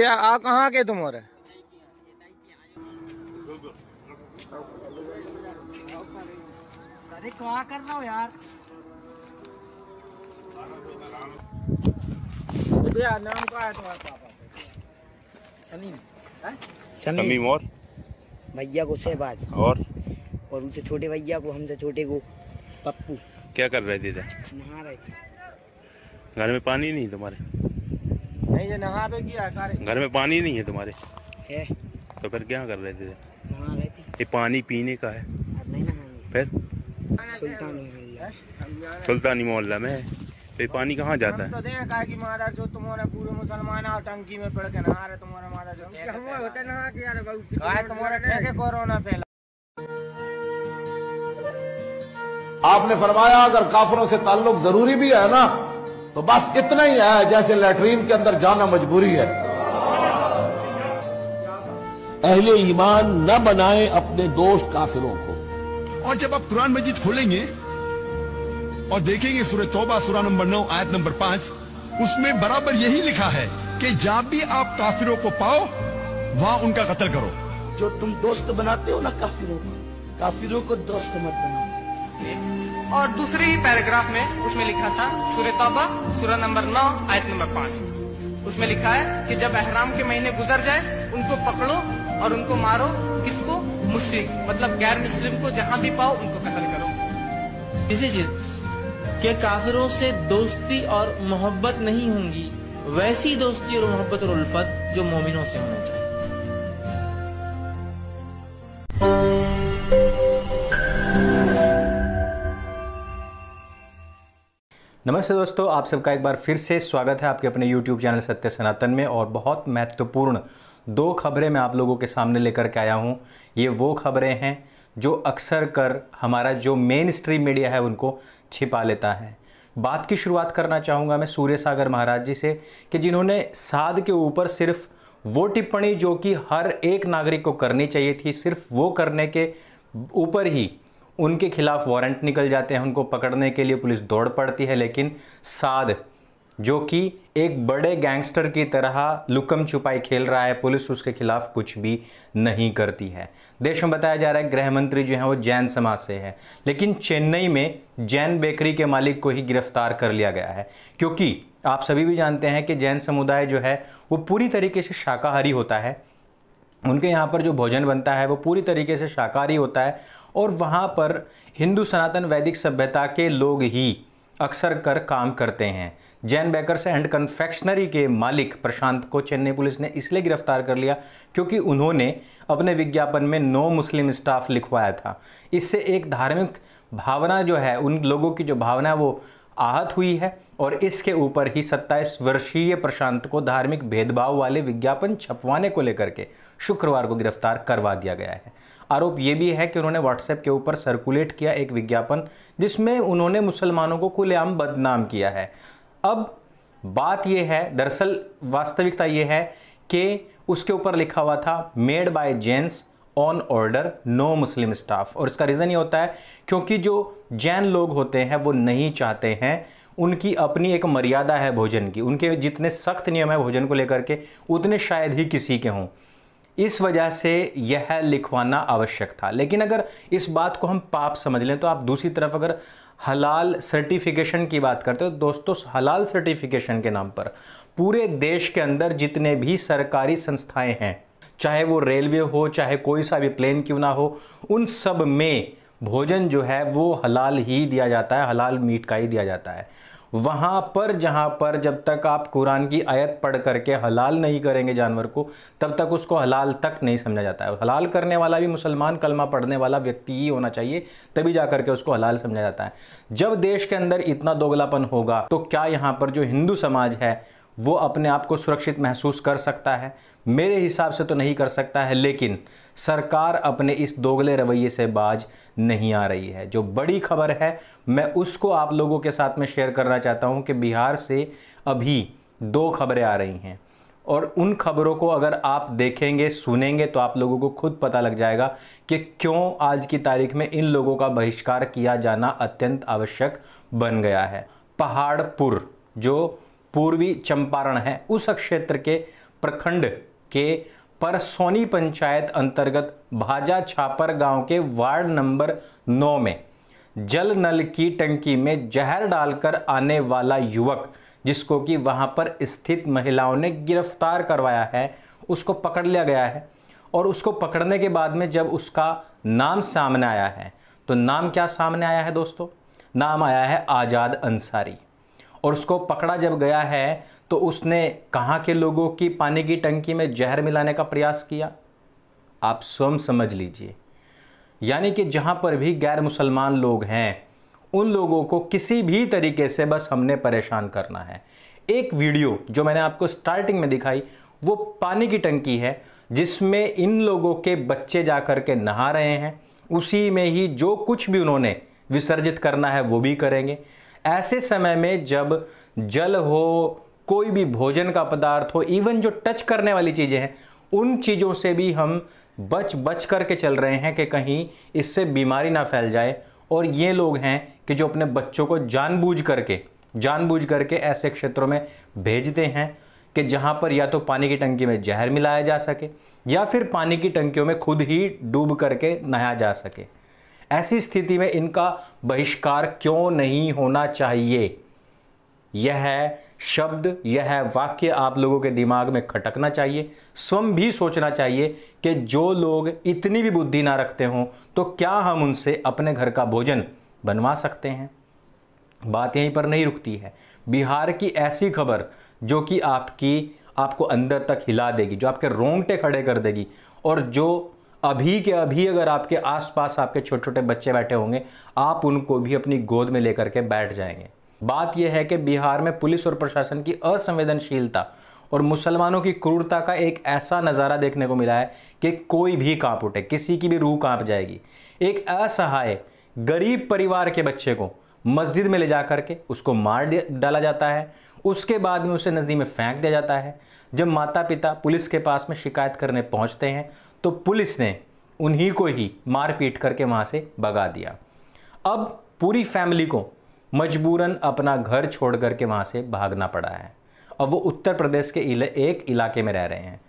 आ कहाँ के तुम? और अरे क्या कर रहा हो यार? नाम क्या है तुम्हारे पापा? समीम और भैया को शहबाज और उनसे छोटे भैया को, हमसे छोटे को पप्पू। क्या कर रहे थे? नहा रहे थे। घर में पानी नहीं तुम्हारे? नहीं, नहा तो किया। घर में पानी नहीं है तुम्हारे? है तो फिर क्या कर रहे थे? नहा रहे थे। ये पानी पीने का है? नहीं नहाएंगे। फिर सुल्तानी मोहल्ला में तो ये पानी कहाँ जाता है? तो देखा कि महाराज जो तुम्हारे पूरे मुसलमान और टंकी में पड़ के नहा रहे तुम्हारा महाराज होते नहा के यार तुम्हारे ठेके कोरोना फैला। आपने फरमाया अगर काफिरों से ताल्लुक जरूरी भी है ना तो बस इतना ही है जैसे लैट्रीन के अंदर जाना मजबूरी है। अहले ईमान न बनाए अपने दोस्त काफिरों को। और जब आप कुरान मजीद खोलेंगे और देखेंगे सूरह तौबा सूरह नंबर 9 आयत नंबर 5, उसमें बराबर यही लिखा है कि जब भी आप काफिरों को पाओ वहां उनका कत्ल करो। जो तुम दोस्त बनाते हो ना काफिरों को दोस्त मत बनाओ। और दूसरे ही पैराग्राफ में उसमें लिखा था सूरह तौबा सूरह नंबर 9 आयत नंबर 5, उसमें लिखा है कि जब एहराम के महीने गुजर जाए उनको पकड़ो और उनको मारो। किसको? मुश्रिक, मतलब गैर मुस्लिम को जहां भी पाओ उनको कत्ल करो। इसी चीज के काफिरों से दोस्ती और मोहब्बत नहीं होंगी, वैसी दोस्ती और मोहब्बत और उल्फत जो मोमिनों से होना चाहिए। नमस्ते दोस्तों, आप सबका एक बार फिर से स्वागत है आपके अपने YouTube चैनल सत्य सनातन में। और बहुत महत्वपूर्ण दो खबरें मैं आप लोगों के सामने लेकर के आया हूं। ये वो खबरें हैं जो अक्सर कर हमारा जो मेन स्ट्रीम मीडिया है उनको छिपा लेता है। बात की शुरुआत करना चाहूँगा मैं सूर्य सागर महाराज जी से कि जिन्होंने साध के ऊपर सिर्फ वो टिप्पणी जो कि हर एक नागरिक को करनी चाहिए थी, सिर्फ वो करने के ऊपर ही उनके खिलाफ वारंट निकल जाते हैं, उनको पकड़ने के लिए पुलिस दौड़ पड़ती है। लेकिन साध जो कि एक बड़े गैंगस्टर की तरह लुकम छुपाई खेल रहा है, पुलिस उसके खिलाफ कुछ भी नहीं करती है। देश में बताया जा रहा है गृह मंत्री जो हैं वो जैन समाज से है, लेकिन चेन्नई में जैन बेकरी के मालिक को ही गिरफ्तार कर लिया गया है। क्योंकि आप सभी भी जानते हैं कि जैन समुदाय जो है वो पूरी तरीके से शाकाहारी होता है। उनके यहाँ पर जो भोजन बनता है वो पूरी तरीके से शाकाहारी होता है और वहाँ पर हिंदू सनातन वैदिक सभ्यता के लोग ही अक्सर कर काम करते हैं। जैन बेकर्स एंड कन्फेक्शनरी के मालिक प्रशांत को चेन्नई पुलिस ने इसलिए गिरफ्तार कर लिया क्योंकि उन्होंने अपने विज्ञापन में नो मुस्लिम स्टाफ लिखवाया था। इससे एक धार्मिक भावना जो है, उन लोगों की जो भावना है वो आहत हुई है और इसके ऊपर ही 27 वर्षीय प्रशांत को धार्मिक भेदभाव वाले विज्ञापन छपवाने को लेकर के शुक्रवार को गिरफ्तार करवा दिया गया है। आरोप यह भी है कि उन्होंने व्हाट्सएप के ऊपर सर्कुलेट किया एक विज्ञापन जिसमें उन्होंने मुसलमानों को खुलेआम बदनाम किया है। अब बात यह है, दरअसल वास्तविकता यह है कि उसके ऊपर लिखा हुआ था made by Jains on order no Muslim staff. और इसका रीज़न ये होता है क्योंकि जो जैन लोग होते हैं वो नहीं चाहते हैं, उनकी अपनी एक मर्यादा है भोजन की, उनके जितने सख्त नियम है भोजन को लेकर के उतने शायद ही किसी के हों। इस वजह से यह लिखवाना आवश्यक था। लेकिन अगर इस बात को हम पाप समझ लें तो आप दूसरी तरफ अगर हलाल सर्टिफिकेशन की बात करते हो दोस्तों, हलाल सर्टिफिकेशन के नाम पर पूरे देश के अंदर जितने भी सरकारी संस्थाएं हैं, चाहे वो रेलवे हो चाहे कोई सा भी प्लेन क्यों ना हो, उन सब में भोजन जो है वो हलाल ही दिया जाता है, हलाल मीट का ही दिया जाता है। वहाँ पर जहाँ पर जब तक आप कुरान की आयत पढ़ करके हलाल नहीं करेंगे जानवर को, तब तक उसको हलाल तक नहीं समझा जाता है। हलाल करने वाला भी मुसलमान कलमा पढ़ने वाला व्यक्ति ही होना चाहिए, तभी जा करके उसको हलाल समझा जाता है। जब देश के अंदर इतना दोगलापन होगा तो क्या यहाँ पर जो हिंदू समाज है वो अपने आप को सुरक्षित महसूस कर सकता है? मेरे हिसाब से तो नहीं कर सकता है। लेकिन सरकार अपने इस दोगले रवैये से बाज नहीं आ रही है। जो बड़ी खबर है मैं उसको आप लोगों के साथ में शेयर करना चाहता हूं कि बिहार से अभी दो खबरें आ रही हैं और उन खबरों को अगर आप देखेंगे सुनेंगे तो आप लोगों को खुद पता लग जाएगा कि क्यों आज की तारीख में इन लोगों का बहिष्कार किया जाना अत्यंत आवश्यक बन गया है। पहाड़पुर जो पूर्वी चंपारण है उस क्षेत्र के प्रखंड के परसोनी पंचायत अंतर्गत भाजा छापर गांव के वार्ड नंबर 9 में जल नल की टंकी में जहर डालकर आने वाला युवक, जिसको कि वहां पर स्थित महिलाओं ने गिरफ्तार करवाया है, उसको पकड़ लिया गया है। और उसको पकड़ने के बाद में जब उसका नाम सामने आया है, तो नाम क्या सामने आया है दोस्तों? नाम आया है आज़ाद अंसारी। और उसको पकड़ा जब गया है तो उसने कहाँ के लोगों की पानी की टंकी में जहर मिलाने का प्रयास किया? आप स्वयं समझ लीजिए। यानी कि जहाँ पर भी गैर मुसलमान लोग हैं उन लोगों को किसी भी तरीके से बस हमने परेशान करना है। एक वीडियो जो मैंने आपको स्टार्टिंग में दिखाई वो पानी की टंकी है जिसमें इन लोगों के बच्चे जाकर के नहा रहे हैं, उसी में ही जो कुछ भी उन्होंने विसर्जित करना है वो भी करेंगे। ऐसे समय में जब जल हो, कोई भी भोजन का पदार्थ हो, इवन जो टच करने वाली चीज़ें हैं उन चीज़ों से भी हम बच करके चल रहे हैं कि कहीं इससे बीमारी ना फैल जाए। और ये लोग हैं कि जो अपने बच्चों को जानबूझ करके ऐसे क्षेत्रों में भेजते हैं कि जहां पर या तो पानी की टंकी में जहर मिलाया जा सके या फिर पानी की टंकियों में खुद ही डूब करके नहाया जा सके। ऐसी स्थिति में इनका बहिष्कार क्यों नहीं होना चाहिए? यह शब्द, यह वाक्य आप लोगों के दिमाग में खटकना चाहिए। स्वयं भी सोचना चाहिए कि जो लोग इतनी भी बुद्धि ना रखते हों तो क्या हम उनसे अपने घर का भोजन बनवा सकते हैं? बात यहीं पर नहीं रुकती है। बिहार की ऐसी खबर जो कि आपको अंदर तक हिला देगी, जो आपके रोंगटे खड़े कर देगी, और जो अभी के अभी अगर आपके आसपास आपके छोटे छोटे बच्चे बैठे होंगे आप उनको भी अपनी गोद में लेकर के बैठ जाएंगे। बात यह है कि बिहार में पुलिस और प्रशासन की असंवेदनशीलता और मुसलमानों की क्रूरता का एक ऐसा नज़ारा देखने को मिला है कि कोई भी कांप उठे, किसी की भी रूह कांप जाएगी। एक असहाय गरीब परिवार के बच्चे को मस्जिद में ले जा करके उसको मार डाला जाता है, उसके बाद में उसे नदी में फेंक दिया जाता है। जब माता पिता पुलिस के पास में शिकायत करने पहुंचते हैं तो पुलिस ने उन्हीं को ही मार पीट करके वहां से भगा दिया। अब पूरी फैमिली को मजबूरन अपना घर छोड़ करके वहां से भागना पड़ा है। अब वो उत्तर प्रदेश के एक इलाके में रह रहे हैं।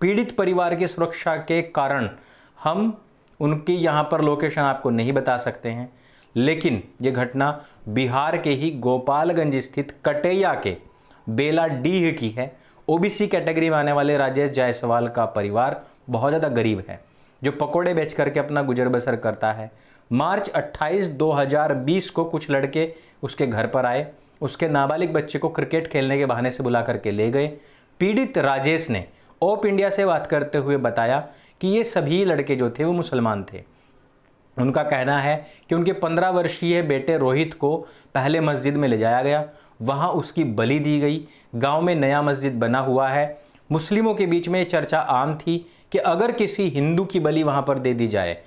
पीड़ित परिवार की सुरक्षा के कारण हम उनकी यहाँ पर लोकेशन आपको नहीं बता सकते हैं, लेकिन ये घटना बिहार के ही गोपालगंज स्थित कटैया के बेलाडीह की है। ओबीसी कैटेगरी में आने वाले राजेश जायसवाल का परिवार बहुत ज़्यादा गरीब है, जो पकोड़े बेच करके अपना गुजर बसर करता है। मार्च 28, 2020 को कुछ लड़के उसके घर पर आए, उसके नाबालिग बच्चे को क्रिकेट खेलने के बहाने से बुला करके ले गए। पीड़ित राजेश ने ओप इंडिया से बात करते हुए बताया कि ये सभी लड़के जो थे वो मुसलमान थे। उनका कहना है कि उनके 15 वर्षीय बेटे रोहित को पहले मस्जिद में ले जाया गया, वहाँ उसकी बलि दी गई। गांव में नया मस्जिद बना हुआ है। मुस्लिमों के बीच में चर्चा आम थी कि अगर किसी हिंदू की बलि वहाँ पर दे दी जाए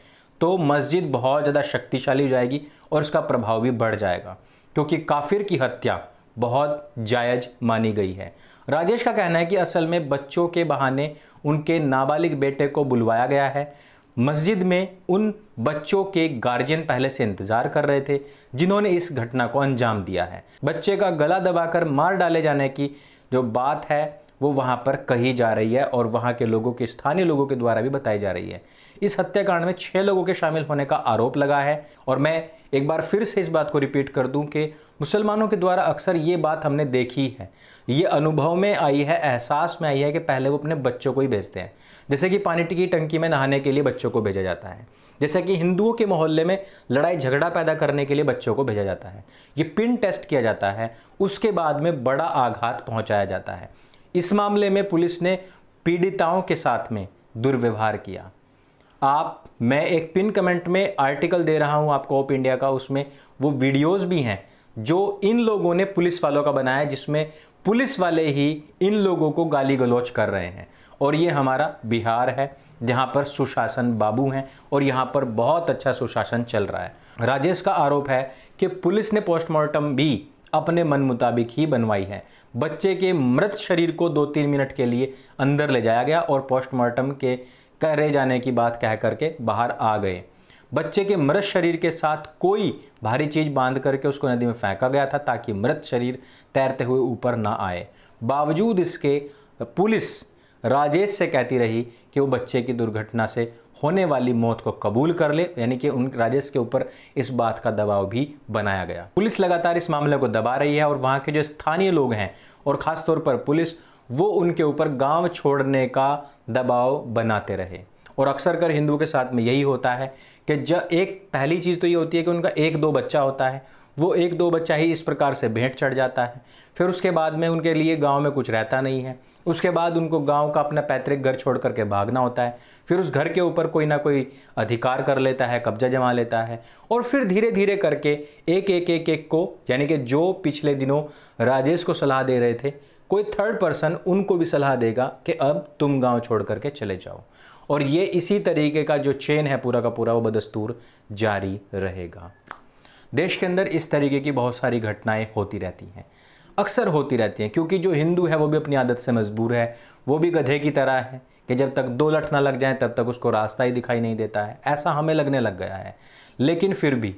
तो मस्जिद बहुत ज़्यादा शक्तिशाली हो जाएगी और उसका प्रभाव भी बढ़ जाएगा, क्योंकि काफिर की हत्या बहुत जायज़ मानी गई है। राजेश का कहना है कि असल में बच्चों के बहाने उनके नाबालिग बेटे को बुलवाया गया है। मस्जिद में उन बच्चों के गार्जियन पहले से इंतजार कर रहे थे जिन्होंने इस घटना को अंजाम दिया है। बच्चे का गला दबाकर मार डाले जाने की जो बात है वो वहाँ पर कही जा रही है और वहाँ के लोगों के, स्थानीय लोगों के द्वारा भी बताई जा रही है। इस हत्याकांड में 6 लोगों के शामिल होने का आरोप लगा है। और मैं एक बार फिर से इस बात को रिपीट कर दूं कि मुसलमानों के द्वारा अक्सर ये बात हमने देखी है, ये अनुभव में आई है, एहसास में आई है कि पहले वो अपने बच्चों को ही भेजते हैं। जैसे कि पानी की टंकी में नहाने के लिए बच्चों को भेजा जाता है, जैसे कि हिंदुओं के मोहल्ले में लड़ाई झगड़ा पैदा करने के लिए बच्चों को भेजा जाता है। ये पिन टेस्ट किया जाता है, उसके बाद में बड़ा आघात पहुंचाया जाता है। इस मामले में पुलिस ने पीड़िताओं के साथ में दुर्व्यवहार किया। मैं एक पिन कमेंट में आर्टिकल दे रहा हूं आपको ओप इंडिया का, उसमें वो वीडियोस भी हैं जो इन लोगों ने पुलिस वालों का बनाया, जिसमें पुलिस वाले ही इन लोगों को गाली गलौज कर रहे हैं। और ये हमारा बिहार है जहां पर सुशासन बाबू हैं और यहां पर बहुत अच्छा सुशासन चल रहा है। राजेश का आरोप है कि पुलिस ने पोस्टमार्टम भी अपने मन मुताबिक ही बनवाई है। बच्चे के मृत शरीर को 2-3 मिनट के लिए अंदर ले जाया गया और पोस्टमार्टम के करे जाने की बात कह करके बाहर आ गए। बच्चे के मृत शरीर के साथ कोई भारी चीज बांध करके उसको नदी में फेंका गया था ताकि मृत शरीर तैरते हुए ऊपर ना आए। बावजूद इसके पुलिस राजेश से कहती रही कि वो बच्चे की दुर्घटना से होने वाली मौत को कबूल कर ले, यानी कि उन राजेश के ऊपर इस बात का दबाव भी बनाया गया। पुलिस लगातार इस मामले को दबा रही है और वहाँ के जो स्थानीय लोग हैं और ख़ास तौर पर पुलिस, वो उनके ऊपर गांव छोड़ने का दबाव बनाते रहे। और अक्सर कर हिंदुओं के साथ में यही होता है कि जब एक पहली चीज़ तो ये होती है कि उनका 1-2 बच्चा होता है, वो 1-2 बच्चा ही इस प्रकार से भेंट चढ़ जाता है। फिर उसके बाद में उनके लिए गांव में कुछ रहता नहीं है, उसके बाद उनको गांव का अपना पैतृक घर छोड़ करके भागना होता है। फिर उस घर के ऊपर कोई ना कोई अधिकार कर लेता है, कब्जा जमा लेता है, और फिर धीरे धीरे करके एक को, यानी कि जो पिछले दिनों राजेश को सलाह दे रहे थे, कोई थर्ड पर्सन उनको भी सलाह देगा कि अब तुम गांव छोड़ करके चले जाओ। और ये इसी तरीके का जो चेन है पूरा का पूरा, वो बदस्तूर जारी रहेगा। देश के अंदर इस तरीके की बहुत सारी घटनाएं होती रहती हैं, अक्सर होती रहती हैं, क्योंकि जो हिंदू है वो भी अपनी आदत से मजबूर है। वो भी गधे की तरह है कि जब तक 2 लठ ना लग जाएं तब तक उसको रास्ता ही दिखाई नहीं देता है। ऐसा हमें लगने लग गया है। लेकिन फिर भी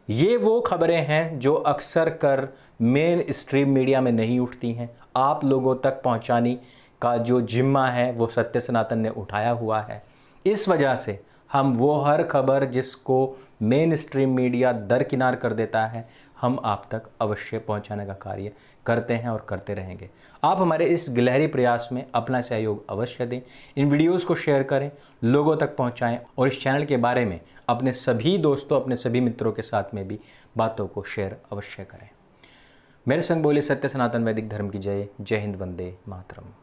ये वो खबरें हैं जो अक्सर कर मेन स्ट्रीम मीडिया में नहीं उठती हैं। आप लोगों तक पहुंचाने का जो जिम्मा है वो सत्य सनातन ने उठाया हुआ है। इस वजह से हम वो हर खबर जिसको मेन स्ट्रीम मीडिया दरकिनार कर देता है, हम आप तक अवश्य पहुंचाने का कार्य करते हैं और करते रहेंगे। आप हमारे इस गिलहरी प्रयास में अपना सहयोग अवश्य दें, इन वीडियोस को शेयर करें, लोगों तक पहुंचाएं और इस चैनल के बारे में अपने सभी दोस्तों, अपने सभी मित्रों के साथ में भी बातों को शेयर अवश्य करें। मेरे संग बोले सत्य सनातन वैदिक धर्म की जय। जय हिंद, वंदे मातरम।